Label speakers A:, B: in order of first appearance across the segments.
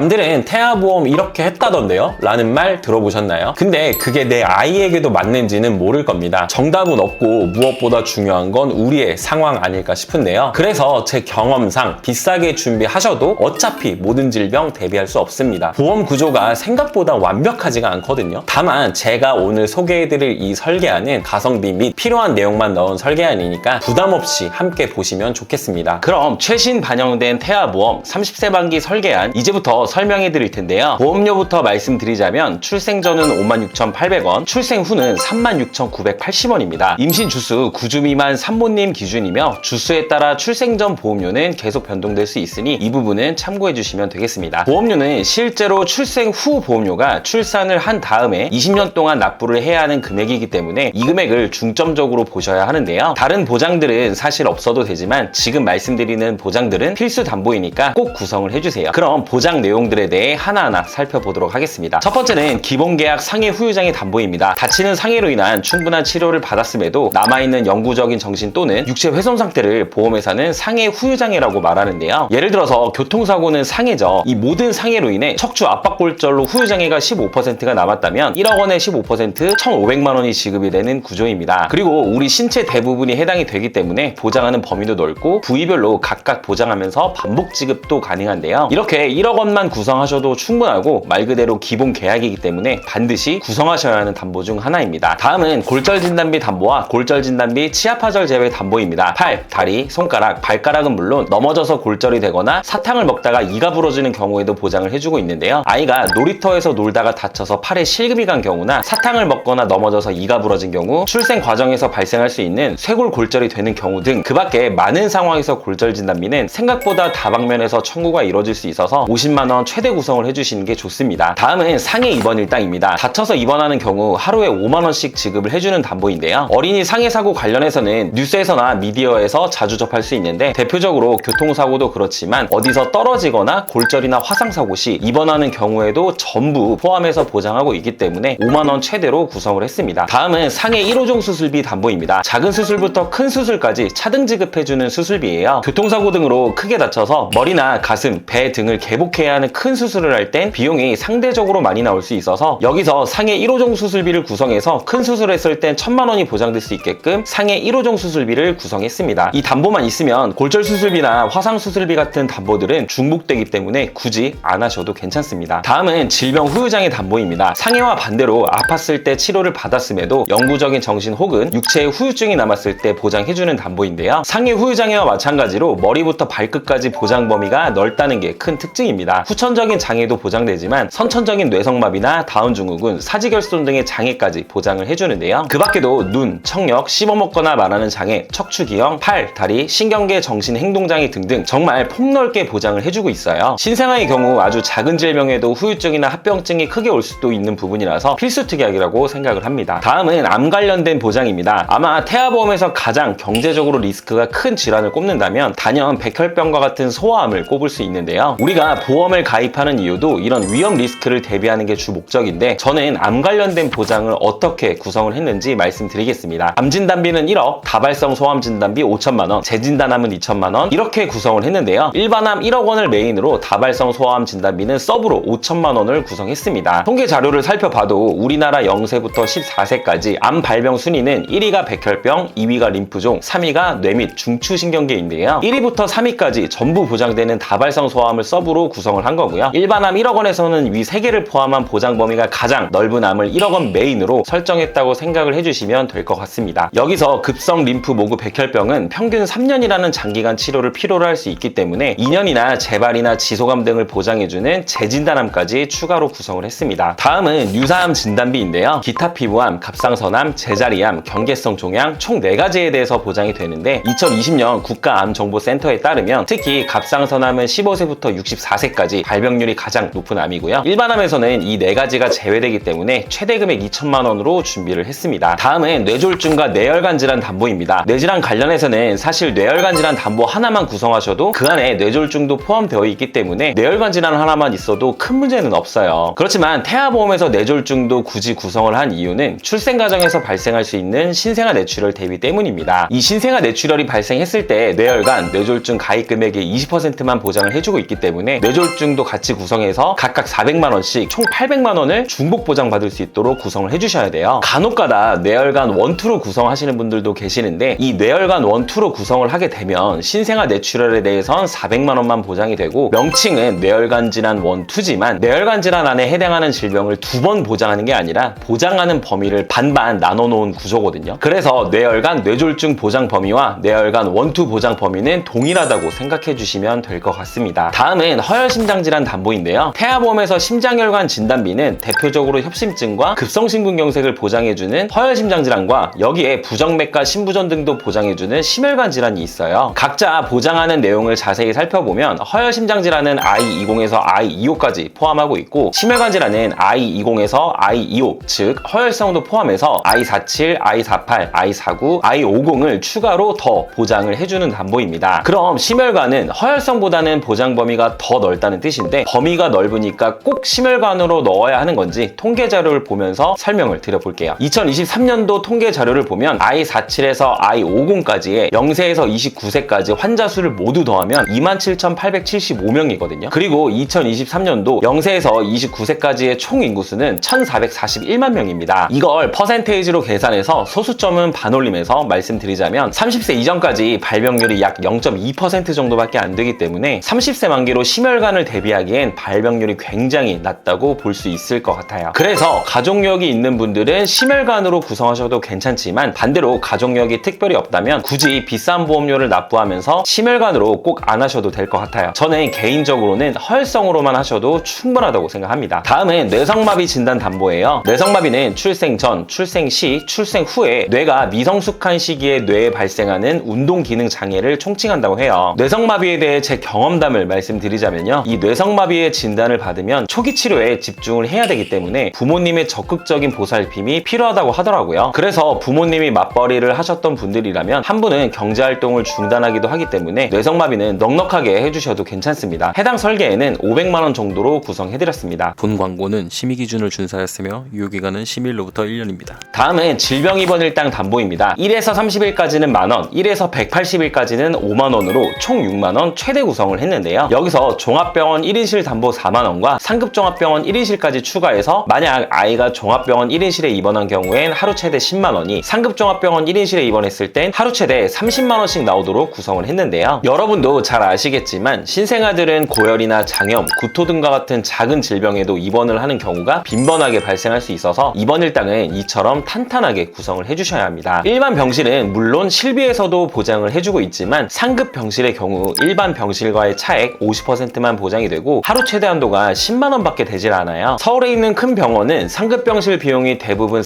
A: 남들은 태아보험 이렇게 했다던데요? 라는 말 들어보셨나요? 근데 그게 내 아이에게도 맞는지는 모를 겁니다. 정답은 없고 무엇보다 중요한 건 우리의 상황 아닐까 싶은데요. 그래서 제 경험상 비싸게 준비하셔도 어차피 모든 질병 대비할 수 없습니다. 보험 구조가 생각보다 완벽하지가 않거든요. 다만 제가 오늘 소개해드릴 이 설계안은 가성비 및 필요한 내용만 넣은 설계안이니까 부담 없이 함께 보시면 좋겠습니다.
B: 그럼 최신 반영된 태아보험 30세 만기 설계안 이제부터 설명해 드릴 텐데요. 보험료부터 말씀드리자면 출생 전은 56,800원, 출생 후는 36,980원입니다. 임신 주수 9주 미만 산모님 기준이며 주수에 따라 출생 전 보험료는 계속 변동될 수 있으니 이 부분은 참고해 주시면 되겠습니다. 보험료는 실제로 출생 후 보험료가 출산을 한 다음에 20년 동안 납부를 해야 하는 금액이기 때문에 이 금액을 중점적으로 보셔야 하는데요. 다른 보장들은 사실 없어도 되지만 지금 말씀드리는 보장들은 필수 담보이니까 꼭 구성을 해주세요. 그럼 보장 내용들에 대해 하나하나 살펴보도록 하겠습니다. 첫 번째는 기본계약 상해 후유장애 담보입니다. 다치는 상해로 인한 충분한 치료를 받았음에도 남아있는 영구적인 정신 또는 육체 훼손 상태를 보험회사는 상해 후유장애라고 말하는데요. 예를 들어서 교통사고는 상해죠. 이 모든 상해로 인해 척추 압박골절로 후유장애가 15%가 남았다면 1억 원의 15% 1,500만 원이 지급이 되는 구조입니다. 그리고 우리 신체 대부분이 해당이 되기 때문에 보장하는 범위도 넓고 부위별로 각각 보장하면서 반복 지급도 가능한데요. 이렇게 1억 원만 구성하셔도 충분하고 말 그대로 기본 계약이기 때문에 반드시 구성하셔야 하는 담보 중 하나입니다. 다음은 골절 진단비 담보와 골절 진단비 치아파절 제외 담보입니다. 팔, 다리, 손가락, 발가락은 물론 넘어져서 골절이 되거나 사탕을 먹다가 이가 부러지는 경우에도 보장을 해주고 있는데요. 아이가 놀이터에서 놀다가 다쳐서 팔에 실금이 간 경우나 사탕을 먹거나 넘어져서 이가 부러진 경우, 출생 과정에서 발생할 수 있는 쇄골 골절이 되는 경우 등 그 밖에 많은 상황에서 골절 진단비는 생각보다 다방면에서 청구가 이루어질 수 있어서 50만 원 최대 구성을 해주시는 게 좋습니다. 다음은 상해 입원 일당입니다. 다쳐서 입원하는 경우 하루에 5만 원씩 지급을 해주는 담보인데요. 어린이 상해 사고 관련해서는 뉴스에서나 미디어에서 자주 접할 수 있는데 대표적으로 교통사고도 그렇지만 어디서 떨어지거나 골절이나 화상사고 시 입원하는 경우에도 전부 포함해서 보장하고 있기 때문에 5만 원 최대로 구성을 했습니다. 다음은 상해 1호종 수술비 담보입니다. 작은 수술부터 큰 수술까지 차등 지급해주는 수술비예요. 교통사고 등으로 크게 다쳐서 머리나 가슴, 배 등을 개복해야 하는 큰 수술을 할 땐 비용이 상대적으로 많이 나올 수 있어서 여기서 상해 1호종 수술비를 구성해서 큰 수술했을 땐 1,000만 원이 보장될 수 있게끔 상해 1호종 수술비를 구성했습니다. 이 담보만 있으면 골절 수술비나 화상 수술비 같은 담보들은 중복되기 때문에 굳이 안 하셔도 괜찮습니다. 다음은 질병 후유장애 담보입니다. 상해와 반대로 아팠을 때 치료를 받았음에도 영구적인 정신 혹은 육체의 후유증이 남았을 때 보장해주는 담보인데요. 상해 후유장애와 마찬가지로 머리부터 발끝까지 보장 범위가 넓다는 게 큰 특징입니다. 후천적인 장애도 보장되지만 선천적인 뇌성마비나 다운 증후군, 사지결손 등의 장애까지 보장을 해주는데요. 그 밖에도 눈, 청력, 씹어먹거나 말하는 장애, 척추기형, 팔, 다리, 신경계, 정신행동장애 등등 정말 폭넓게 보장을 해주고 있어요. 신생아의 경우 아주 작은 질병에도 후유증이나 합병증이 크게 올 수도 있는 부분이라서 필수 특약이라고 생각을 합니다. 다음은 암 관련된 보장입니다. 아마 태아보험에서 가장 경제적으로 리스크가 큰 질환을 꼽는다면 단연 백혈병과 같은 소아암을 꼽을 수 있는데요. 우리가 보험을 가입하는 이유도 이런 위험 리스크를 대비하는 게 주 목적인데 저는 암 관련된 보장을 어떻게 구성을 했는지 말씀드리겠습니다. 암 진단비는 1억, 다발성 소암 진단비 5천만 원, 재진단암은 2천만 원 이렇게 구성을 했는데요. 일반암 1억 원을 메인으로 다발성 소아암 진단비는 서브로 5천만 원을 구성했습니다. 통계 자료를 살펴봐도 우리나라 0세부터 14세까지 암 발병 순위는 1위가 백혈병, 2위가 림프종, 3위가 뇌 및 중추신경계인데요. 1위부터 3위까지 전부 보장되는 다발성 소아암을 서브로 구성을 한 거고요. 일반암 1억 원에서는 위 3개를 포함한 보장 범위가 가장 넓은 암을 1억 원 메인으로 설정했다고 생각을 해주시면 될 것 같습니다. 여기서 급성 림프 모구 백혈병은 평균 3년이라는 장기간 치료를 필요로 할 수 있기 때문에 2년이나 재발이나 지소감 등을 보장해주는 재진단암까지 추가로 구성을 했습니다. 다음은 유사암 진단비인데요. 기타 피부암, 갑상선암, 제자리암, 경계성 종양 총 4가지에 대해서 보장이 되는데 2020년 국가암정보센터에 따르면 특히 갑상선암은 15세부터 64세까지 발병률이 가장 높은 암이고요. 일반암에서는 이 4가지가 제외되기 때문에 최대 금액 2천만 원으로 준비를 했습니다. 다음은 뇌졸중과 뇌혈관 질환 담보입니다. 뇌질환 관련해서는 사실 뇌혈관 질환 담보 하나만 구성하셔도 그 안에 뇌졸중도 포함되어 있기 때문에 뇌혈관 질환 하나만 있어도 큰 문제는 없어요. 그렇지만 태아보험에서 뇌졸중도 굳이 구성을 한 이유는 출생 과정에서 발생할 수 있는 신생아 뇌출혈 대비 때문입니다. 이 신생아 뇌출혈이 발생했을 때 뇌혈관, 뇌졸중 가입 금액의 20%만 보장을 해주고 있기 때문에 뇌졸중 뇌졸중도 같이 구성해서 각각 400만원씩 총 800만원을 중복 보장받을 수 있도록 구성을 해주셔야 돼요. 간혹가다 뇌혈관 1, 2로 구성하시는 분들도 계시는데 이 뇌혈관 1, 2로 구성을 하게 되면 신생아 내추럴에 대해선 400만원만 보장이 되고 명칭은 뇌혈관 질환 1, 2지만 뇌혈관 질환 안에 해당하는 질병을 2번 보장하는 게 아니라 보장하는 범위를 반반 나눠놓은 구조거든요. 그래서 뇌혈관 뇌졸중 보장 범위와 뇌혈관 1, 2 보장 범위는 동일하다고 생각해 주시면 될 것 같습니다. 다음은 허혈심장질환 담보인데요. 태아보험에서 심장혈관 진단비는 대표적으로 협심증과 급성심근경색을 보장해주는 허혈심장질환과 여기에 부정맥과 심부전 등도 보장해주는 심혈관 질환이 있어요. 각자 보장하는 내용을 자세히 살펴보면 허혈심장질환은 I20에서 I25까지 포함하고 있고 심혈관 질환은 I20에서 I25, 즉 허혈성도 포함해서 I47, I48, I49, I50을 추가로 더 보장을 해주는 담보입니다. 그럼 심혈관은 허혈성보다는 보장 범위가 더 넓다는 뜻인데 범위가 넓으니까 꼭 심혈관으로 넣어야 하는 건지 통계 자료를 보면서 설명을 드려볼게요. 2023년도 통계 자료를 보면 I47에서 I50까지의 0세에서 29세까지 환자 수를 모두 더하면 27,875명이거든요. 그리고 2023년도 0세에서 29세까지의 총 인구수는 1,441만 명입니다. 이걸 퍼센테이지로 계산해서 소수점은 반올림해서 말씀드리자면 30세 이전까지 발병률이 약 0.2% 정도밖에 안 되기 때문에 30세 만기로 심혈관을 대비하기엔 발병률이 굉장히 낮다고 볼 수 있을 것 같아요. 그래서 가족력이 있는 분들은 심혈관으로 구성하셔도 괜찮지만 반대로 가족력이 특별히 없다면 굳이 비싼 보험료를 납부하면서 심혈관으로 꼭 안 하셔도 될 것 같아요. 저는 개인적으로는 허혈성으로만 하셔도 충분하다고 생각합니다. 다음은 뇌성마비 진단 담보예요. 뇌성마비는 출생 전, 출생 시, 출생 후에 뇌가 미성숙한 시기에 뇌에 발생하는 운동 기능 장애를 총칭한다고 해요. 뇌성마비에 대해 제 경험담을 말씀드리자면요. 이 뇌성마비의 진단을 받으면 초기 치료에 집중을 해야 되기 때문에 부모님의 적극적인 보살핌이 필요하다고 하더라고요. 그래서 부모님이 맞벌이를 하셨던 분들이라면 한 분은 경제활동을 중단하기도 하기 때문에 뇌성마비는 넉넉하게 해주셔도 괜찮습니다. 해당 설계에는 500만원 정도로 구성해드렸습니다.
C: 본 광고는 심의 기준을 준수하였으며 유효기간은 심의일로부터 1년입니다.
B: 다음은 질병 입원 일당 담보입니다. 1에서 30일까지는 만원, 1에서 180일까지는 5만원으로 총 6만원 최대 구성을 했는데요. 여기서 종합병원 1인실 담보 4만원과 상급종합병원 1인실까지 추가해서 만약 아이가 종합병원 1인실에 입원한 경우엔 하루 최대 10만원이 상급종합병원 1인실에 입원했을 땐 하루 최대 30만원씩 나오도록 구성을 했는데요. 여러분도 잘 아시겠지만 신생아들은 고열이나 장염, 구토 등과 같은 작은 질병에도 입원을 하는 경우가 빈번하게 발생할 수 있어서 입원 일당은 이처럼 탄탄하게 구성을 해주셔야 합니다. 일반 병실은 물론 실비에서도 보장을 해주고 있지만 상급 병실의 경우 일반 병실과의 차액 50%만 보장이 되고 하루 최대 한도가 10만원 밖에 되질 않아요. 서울에 있는 큰 병원은 상급 병실 비용이 대부분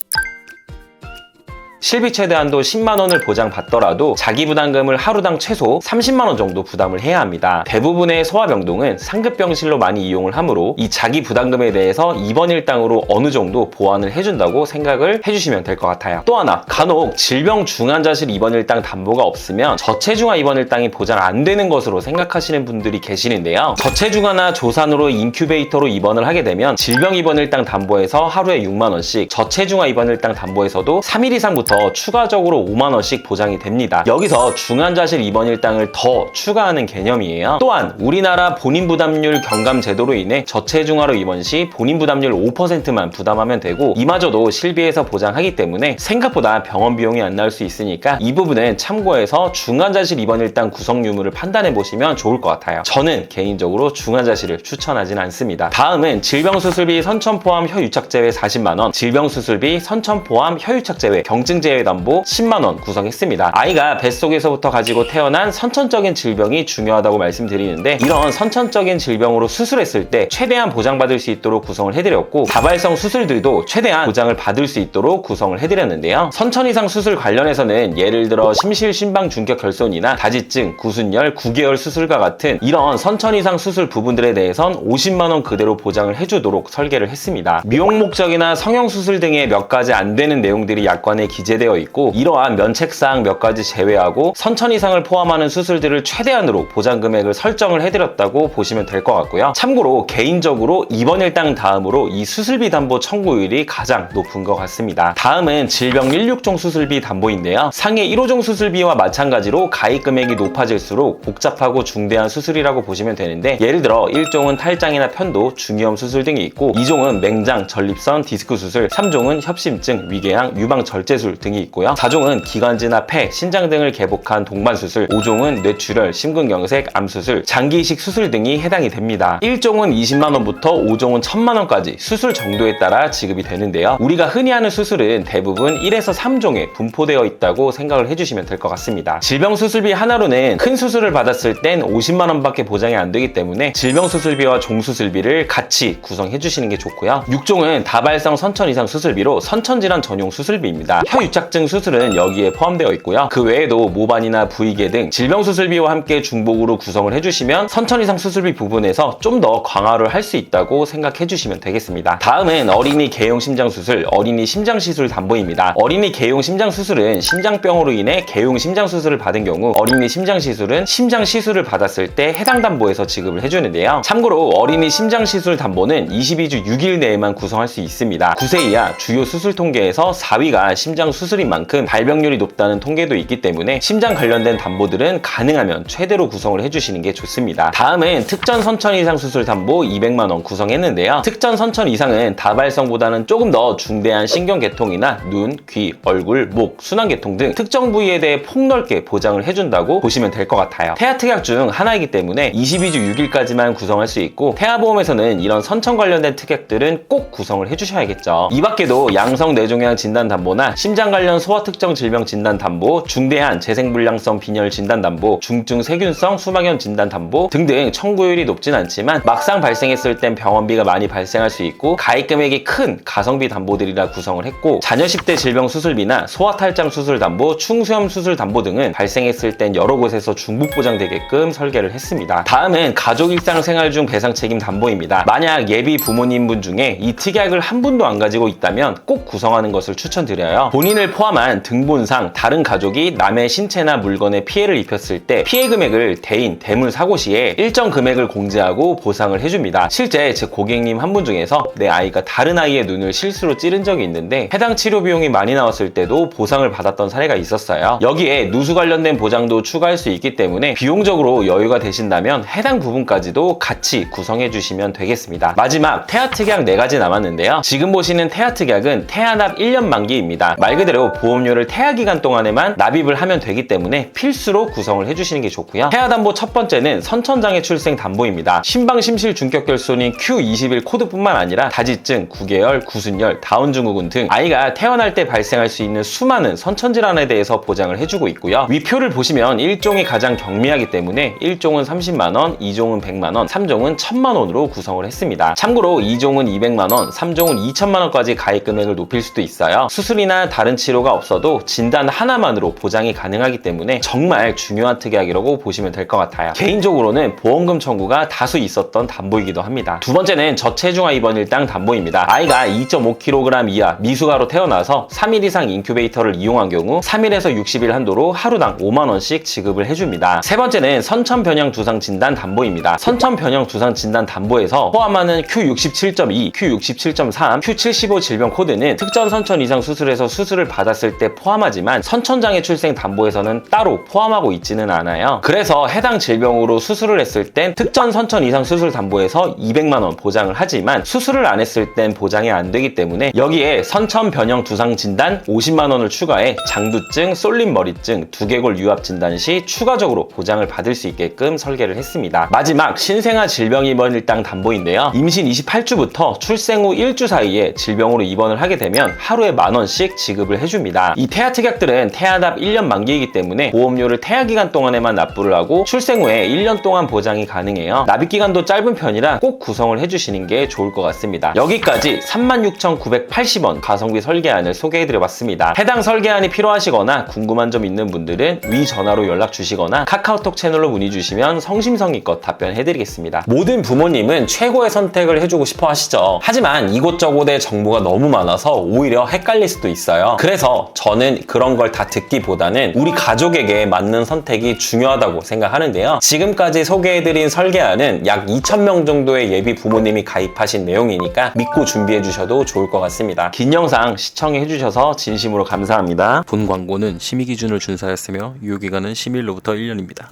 B: 실비 최대 한도 10만원을 보장받더라도 자기 부담금을 하루당 최소 30만원 정도 부담을 해야 합니다. 대부분의 소아병동은 상급병실로 많이 이용을 하므로 이 자기 부담금에 대해서 입원 일당으로 어느 정도 보완을 해준다고 생각을 해주시면 될 것 같아요. 또 하나, 간혹 질병 중환자실 입원 일당 담보가 없으면 저체중아 입원 일당이 보장 안 되는 것으로 생각하시는 분들이 계시는데요. 저체중아나 조산으로 인큐베이터로 입원을 하게 되면 질병 입원 일당 담보에서 하루에 6만원씩, 저체중아 입원 일당 담보에서도 3일 이상부터 추가적으로 5만원씩 보장이 됩니다. 여기서 중환자실 입원 일당을 더 추가하는 개념이에요. 또한 우리나라 본인 부담률 경감 제도로 인해 저체중아로 입원 시 본인 부담률 5%만 부담하면 되고 이마저도 실비에서 보장하기 때문에 생각보다 병원 비용이 안 나올 수 있으니까 이 부분은 참고해서 중환자실 입원 일당 구성 유무를 판단해 보시면 좋을 것 같아요. 저는 개인적으로 중환자실을 추천하진 않습니다. 다음은 질병수술비 선천 포함 혀유착 제외 40만원, 질병수술비 선천 포함 혀유착 제외 경증 제외 담보 10만원 구성했습니다. 아이가 뱃속에서부터 가지고 태어난 선천적인 질병이 중요하다고 말씀드리는데 이런 선천적인 질병으로 수술했을 때 최대한 보장받을 수 있도록 구성을 해드렸고 다발성 수술들도 최대한 보장을 받을 수 있도록 구성을 해드렸는데요. 선천 이상 수술 관련해서는 예를 들어 심실 심방 중격 결손이나 다지증, 구순열, 9개월 수술과 같은 이런 선천 이상 수술 부분들에 대해선 50만원 그대로 보장을 해주도록 설계를 했습니다. 미용 목적이나 성형 수술 등의 몇 가지 안 되는 내용들이 약관에 기재 기재되어 있고 이러한 면책사항 몇 가지 제외하고 선천 이상을 포함하는 수술들을 최대한으로 보장 금액을 설정을 해드렸다고 보시면 될 것 같고요. 참고로 개인적으로 입원 일당 다음으로 이 수술비 담보 청구율이 가장 높은 것 같습니다. 다음은 질병 1/6종 수술비 담보인데요. 상해 1호종 수술비와 마찬가지로 가입 금액이 높아질수록 복잡하고 중대한 수술이라고 보시면 되는데, 예를 들어 1종은 탈장이나 편도, 중이염 수술 등이 있고 2종은 맹장, 전립선, 디스크 수술, 3종은 협심증, 위궤양, 유방 절제술 등이 있고요. 4종은 기관지나 폐, 신장 등을 개복한 동반 수술, 5종은 뇌출혈, 심근경색, 암수술, 장기 이식 수술 등이 해당이 됩니다. 1종은 20만 원부터 5종은 1000만 원까지 수술 정도에 따라 지급이 되는데요. 우리가 흔히 하는 수술은 대부분 1에서 3종에 분포되어 있다고 생각을 해주시면 될 것 같습니다. 질병 수술비 하나로는 큰 수술을 받았을 땐 50만 원밖에 보장이 안 되기 때문에 질병 수술비와 종 수술비를 같이 구성해 주시는 게 좋고요. 6종은 다발성 선천 이상 수술비로 선천질환 전용 수술비입니다. 혀유착증 수술은 여기에 포함되어 있고요. 그 외에도 모반이나 부위계 등 질병 수술비와 함께 중복으로 구성을 해주시면 선천 이상 수술비 부분에서 좀 더 강화를 할 수 있다고 생각해 주시면 되겠습니다. 다음은 어린이 개용 심장 수술, 어린이 심장 시술 담보입니다. 어린이 개용 심장 수술은 심장병으로 인해 개용 심장 수술을 받은 경우, 어린이 심장 시술은 심장 시술을 받았을 때 해당 담보에서 지급을 해주는데요. 참고로 어린이 심장 시술 담보는 22주 6일 내에만 구성할 수 있습니다. 9세 이하 주요 수술 통계에서 4위가 심장 수술인 만큼 발병률이 높다는 통계도 있기 때문에 심장 관련된 담보들은 가능하면 최대로 구성을 해주시는 게 좋습니다. 다음은 특전 선천 이상 수술 담보 200만 원 구성했는데요. 특전 선천 이상은 다발성보다는 조금 더 중대한 신경계통이나 눈, 귀, 얼굴, 목, 순환계통 등 특정 부위에 대해 폭넓게 보장을 해준다고 보시면 될 것 같아요. 태아특약 중 하나이기 때문에 22주 6일까지만 구성할 수 있고, 태아보험에서는 이런 선천 관련된 특약들은 꼭 구성을 해주셔야겠죠. 이 밖에도 양성 뇌종양 진단 담보나 심장 관련 소아 특정 질병 진단 담보, 중대한 재생불량성 빈혈 진단 담보, 중증 세균성 수막염 진단 담보 등등 청구율이 높진 않지만 막상 발생했을 땐 병원비가 많이 발생할 수 있고 가입 금액이 큰 가성비 담보들이라 구성을 했고, 자녀 10대 질병 수술비나 소아 탈장 수술 담보, 충수염 수술 담보 등은 발생했을 땐 여러 곳에서 중복 보장되게끔 설계를 했습니다. 다음은 가족 일상생활 중 배상 책임 담보입니다. 만약 예비 부모님분 중에 이 특약을 한 분도 안 가지고 있다면 꼭 구성하는 것을 추천드려요. 본인을 포함한 등본상 다른 가족이 남의 신체나 물건에 피해를 입혔을 때 피해 금액을 대인, 대물 사고 시에 일정 금액을 공제하고 보상을 해줍니다. 실제 제 고객님 한 분 중에서 내 아이가 다른 아이의 눈을 실수로 찌른 적이 있는데 해당 치료 비용이 많이 나왔을 때도 보상을 받았던 사례가 있었어요. 여기에 누수 관련된 보장도 추가할 수 있기 때문에 비용적으로 여유가 되신다면 해당 부분까지도 같이 구성해 주시면 되겠습니다. 마지막 태아특약 4가지 남았는데요. 지금 보시는 태아특약은 태아납 1년 만기입니다. 말 그대로 보험료를 태아기간 동안에만 납입을 하면 되기 때문에 필수로 구성을 해주시는 게 좋고요. 태아담보 첫 번째는 선천장애 출생 담보입니다. 심방심실 중격결손인 Q21 코드뿐만 아니라 다지증, 구개열, 구순열, 다운증후군 등 아이가 태어날 때 발생할 수 있는 수많은 선천질환에 대해서 보장을 해주고 있고요. 위표를 보시면 1종이 가장 경미하기 때문에 1종은 30만원, 2종은 100만원, 3종은 1000만원으로 구성을 했습니다. 참고로 2종은 200만원, 3종은 2000만원까지 가입 금액을 높일 수도 있어요. 수술이나 다른 치료가 없어도 진단 하나만으로 보장이 가능하기 때문에 정말 중요한 특약이라고 보시면 될 것 같아요. 개인적으로는 보험금 청구가 다수 있었던 담보이기도 합니다. 두 번째는 저체중아 입원 일당 담보입니다. 아이가 2.5kg 이하 미숙아로 태어나서 3일 이상 인큐베이터를 이용한 경우 3일에서 60일 한도로 하루당 5만원씩 지급을 해줍니다. 세 번째는 선천변형 두상 진단 담보입니다. 선천변형 두상 진단 담보에서 포함하는 Q67.2, Q67.3, Q75 질병 코드는 특전 선천 이상 수술에서 수술을 받았을 때 포함하지만 선천장애 출생 담보에서는 따로 포함하고 있지는 않아요. 그래서 해당 질병으로 수술을 했을 땐 특전 선천 이상 수술 담보에서 200만원 보장을 하지만 수술을 안 했을 땐 보장이 안 되기 때문에 여기에 선천변형 두상 진단 50만원을 추가해 장두증, 쏠림머리증, 두개골 유압 진단 시 추가적으로 보장을 받을 수 있게끔 설계를 했습니다. 마지막 신생아 질병 입원 일당 담보인데요. 임신 28주부터 출생 후 1주 사이에 질병으로 입원을 하게 되면 하루에 만원씩 지급을 해줍니다. 이 태아 특약들은 태아납 1년 만기이기 때문에 보험료를 태아 기간 동안에만 납부를 하고 출생 후에 1년 동안 보장이 가능해요. 납입 기간도 짧은 편이라 꼭 구성을 해주시는 게 좋을 것 같습니다. 여기까지 36,980원 가성비 설계안을 소개해드려봤습니다. 해당 설계안이 필요하시거나 궁금한 점 있는 분들은 위 전화로 연락 주시거나 카카오톡 채널로 문의 주시면 성심성의껏 답변해드리겠습니다.
A: 모든 부모님은 최고의 선택을 해주고 싶어 하시죠. 하지만 이곳저곳에 정보가 너무 많아서 오히려 헷갈릴 수도 있어요. 그래서 저는 그런 걸 다 듣기보다는 우리 가족에게 맞는 선택이 중요하다고 생각하는데요. 지금까지 소개해드린 설계안은 약 2,000명 정도의 예비 부모님이 가입하신 내용이니까 믿고 준비해 주셔도 좋을 것 같습니다.
B: 긴 영상 시청해 주셔서 진심으로 감사합니다.
C: 본 광고는 심의 기준을 준수하였으며 유효기간은 10일로부터 1년입니다.